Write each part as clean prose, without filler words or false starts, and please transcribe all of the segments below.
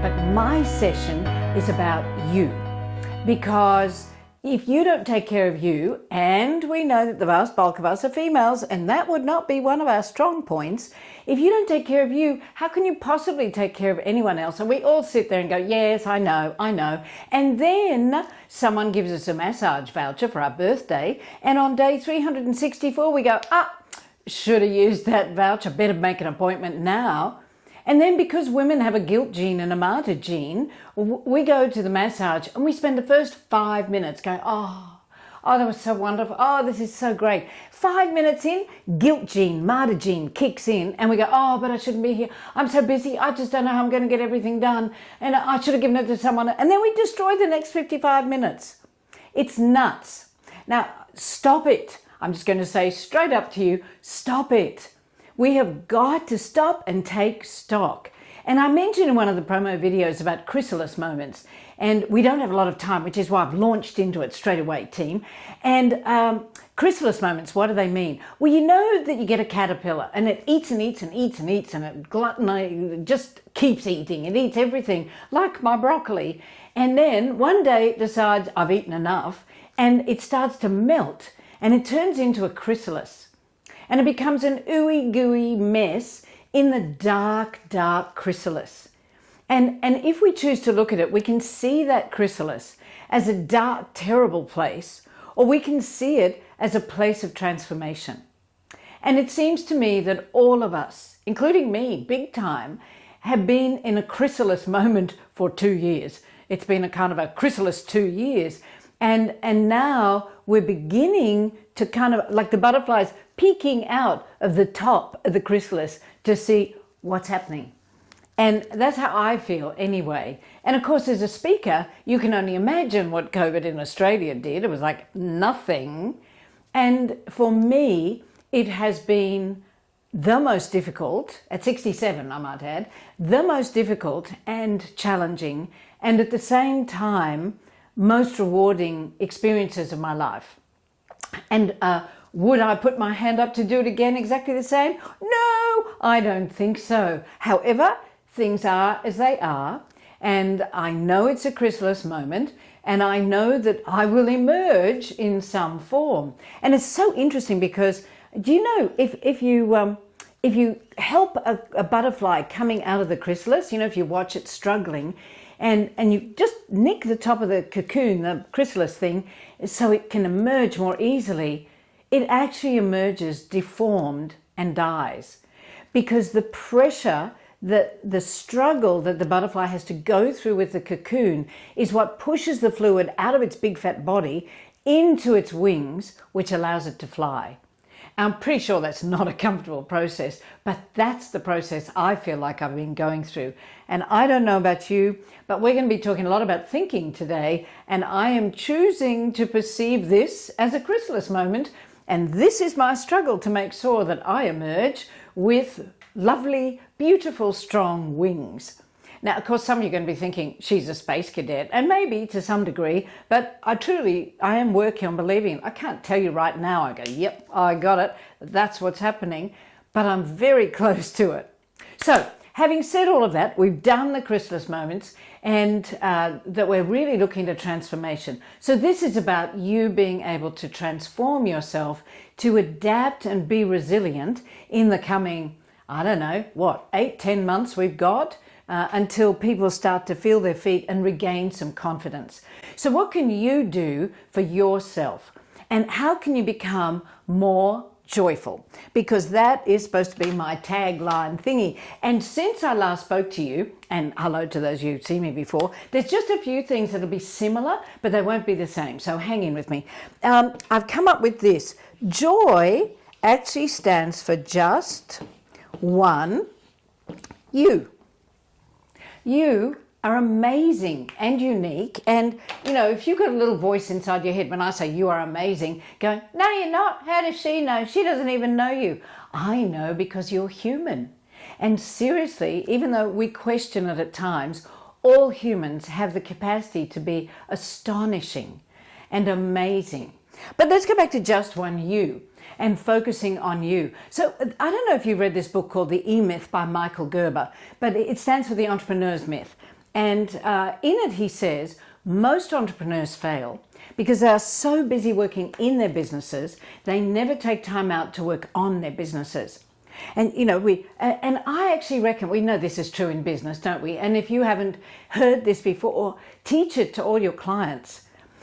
but my session is about you. Because if you don't take care of you, and we know that the vast bulk of us are females, and that would not be one of our strong points, if you don't take care of you, how can you possibly take care of anyone else? And we all sit there and go, yes, I know. And then someone gives us a massage voucher for our birthday, and on day 364 we go, should have used that voucher, better make an appointment now. And then because women have a guilt gene and a martyr gene, we go to the massage and we spend the first 5 minutes going, oh, that was so wonderful. Oh, this is so great. 5 minutes in, guilt gene, martyr gene kicks in and we go, oh, but I shouldn't be here. I'm so busy. I just don't know how I'm going to get everything done. And I should have given it to someone. And then we destroy the next 55 minutes. It's nuts. Now, stop it. I'm just going to say straight up to you, stop it. We have got to stop and take stock. And I mentioned in one of the promo videos about chrysalis moments, and we don't have a lot of time, which is why I've launched into it straight away, team. And chrysalis moments, what do they mean? Well, you know that you get a caterpillar and it eats and eats and eats and eats, and it just keeps eating. It eats everything, like my broccoli. And then one day it decides, I've eaten enough, and it starts to melt and it turns into a chrysalis. And it becomes an ooey gooey mess in the dark, dark chrysalis. And if we choose to look at it, we can see that chrysalis as a dark, terrible place, or we can see it as a place of transformation. And it seems to me that all of us, including me, big time, have been in a chrysalis moment for 2 years. It's been a kind of a chrysalis 2 years. And now we're beginning to kind of, like the butterflies, peeking out of the top of the chrysalis to see what's happening. And that's how I feel anyway. And of course, as a speaker, you can only imagine what COVID in Australia did. It was like nothing. And for me, it has been the most difficult, at 67 I might add, the most difficult and challenging, and at the same time, most rewarding experiences of my life. And would I put my hand up to do it again exactly the same? No, I don't think so. However, things are as they are, and I know it's a chrysalis moment, and I know that I will emerge in some form. And it's so interesting because, do you know, if you help a butterfly coming out of the chrysalis, you know, if you watch it struggling, and you just nick the top of the cocoon, the chrysalis thing, so it can emerge more easily, it actually emerges deformed and dies. Because the pressure, the struggle that the butterfly has to go through with the cocoon is what pushes the fluid out of its big fat body into its wings, which allows it to fly. I'm pretty sure that's not a comfortable process, but that's the process I feel like I've been going through. And I don't know about you, but we're going to be talking a lot about thinking today, and I am choosing to perceive this as a chrysalis moment, and this is my struggle to make sure that I emerge with lovely, beautiful, strong wings. Now, of course, some of you are going to be thinking, she's a space cadet, and maybe to some degree, but I am working on believing. I can't tell you right now, I go, yep, I got it, that's what's happening, but I'm very close to it. So, having said all of that, we've done the chrysalis moments, and that we're really looking at transformation. So this is about you being able to transform yourself, to adapt and be resilient in the coming, 8-10 months we've got, until people start to feel their feet and regain some confidence. So what can you do for yourself? And how can you become more joyful? Because that is supposed to be my tagline thingy. And since I last spoke to you, and hello to those of you who've seen me before, there's just a few things that'll be similar, but they won't be the same. So hang in with me. I've come up with this. Joy actually stands for just one, you. You are amazing and unique. And, you know, if you've got a little voice inside your head when I say you are amazing, going, no, you're not. How does she know? She doesn't even know you. I know because you're human. And seriously, even though we question it at times, all humans have the capacity to be astonishing and amazing. But let's go back to just one you and focusing on you. So I don't know if you read this book called The E-Myth by Michael Gerber, but it stands for the entrepreneur's myth. And in it, he says, most entrepreneurs fail because they are so busy working in their businesses, they never take time out to work on their businesses. And, you know, and I actually reckon, we know this is true in business, don't we? And if you haven't heard this before, teach it to all your clients.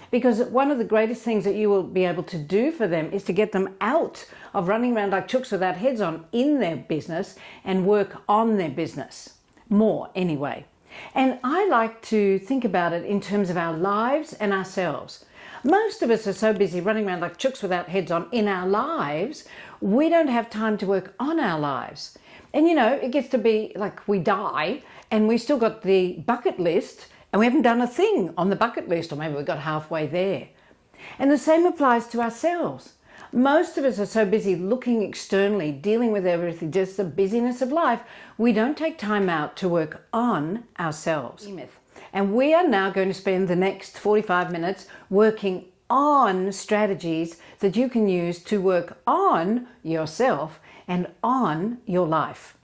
Because one of the greatest things that you will be able to do for them is to get them out of running around like chooks without heads on in their business and work on their business. More, anyway. And I like to think about it in terms of our lives and ourselves. Most of us are so busy running around like chooks without heads on in our lives, we don't have time to work on our lives. And you know, it gets to be like we die and we still got the bucket list and we haven't done a thing on the bucket list, or maybe we got halfway there. And the same applies to ourselves. Most of us are so busy looking externally, dealing with everything, just the busyness of life, we don't take time out to work on ourselves. And we are now going to spend the next 45 minutes working on strategies that you can use to work on yourself and on your life.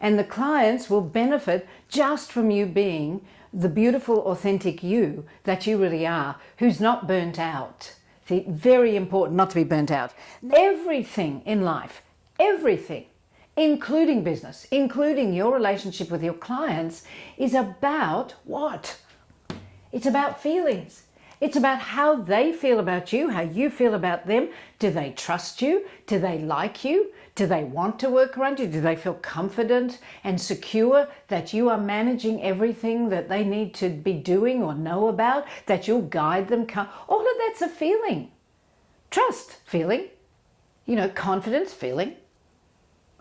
And the clients will benefit just from you being the beautiful, authentic you that you really are, who's not burnt out. See, very important not to be burnt out. Everything in life, everything, including business, including your relationship with your clients, is about what? It's about feelings. It's about how they feel about you, how you feel about them. Do they trust you? Do they like you? Do they want to work around you? Do they feel confident and secure that you are managing everything that they need to be doing or know about, that you'll guide them? All of that's a feeling. Trust, feeling. You know, confidence, feeling.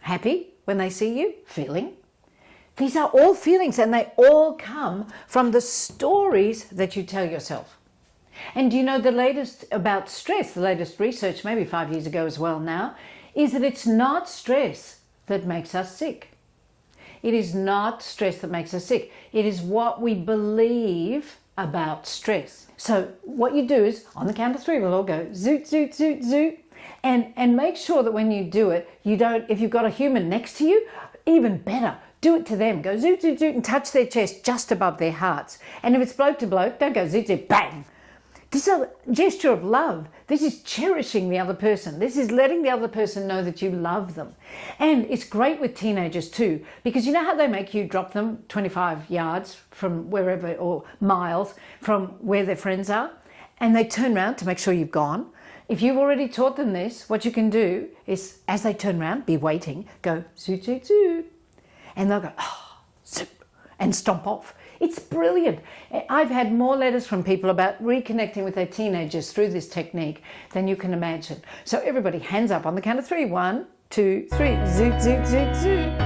Happy when they see you, feeling. These are all feelings, and they all come from the stories that you tell yourself. And do you know the latest about stress, the latest research, maybe 5 years ago as well now, is that it's not stress that makes us sick. It is not stress that makes us sick. It is what we believe about stress. So what you do is, on the count of three, we'll all go zoot, zoot, zoot, zoot. And make sure that when you do it, you don't, if you've got a human next to you, even better, do it to them. Go zoot, zoot, zoot, and touch their chest just above their hearts. And if it's bloke to bloke, don't go zoot, zoot, bang. This is a gesture of love. This is cherishing the other person. This is letting the other person know that you love them. And it's great with teenagers too, because you know how they make you drop them 25 yards from wherever, or miles from where their friends are, and they turn around to make sure you've gone. If you've already taught them this, what you can do is, as they turn around, be waiting, go zoot, zoot, zoot. And they'll go, oh, zoot, and stomp off. It's brilliant. I've had more letters from people about reconnecting with their teenagers through this technique than you can imagine. So everybody, hands up on the count of three. 1, 2, 3. Zoot, zoot, zoot, zoot.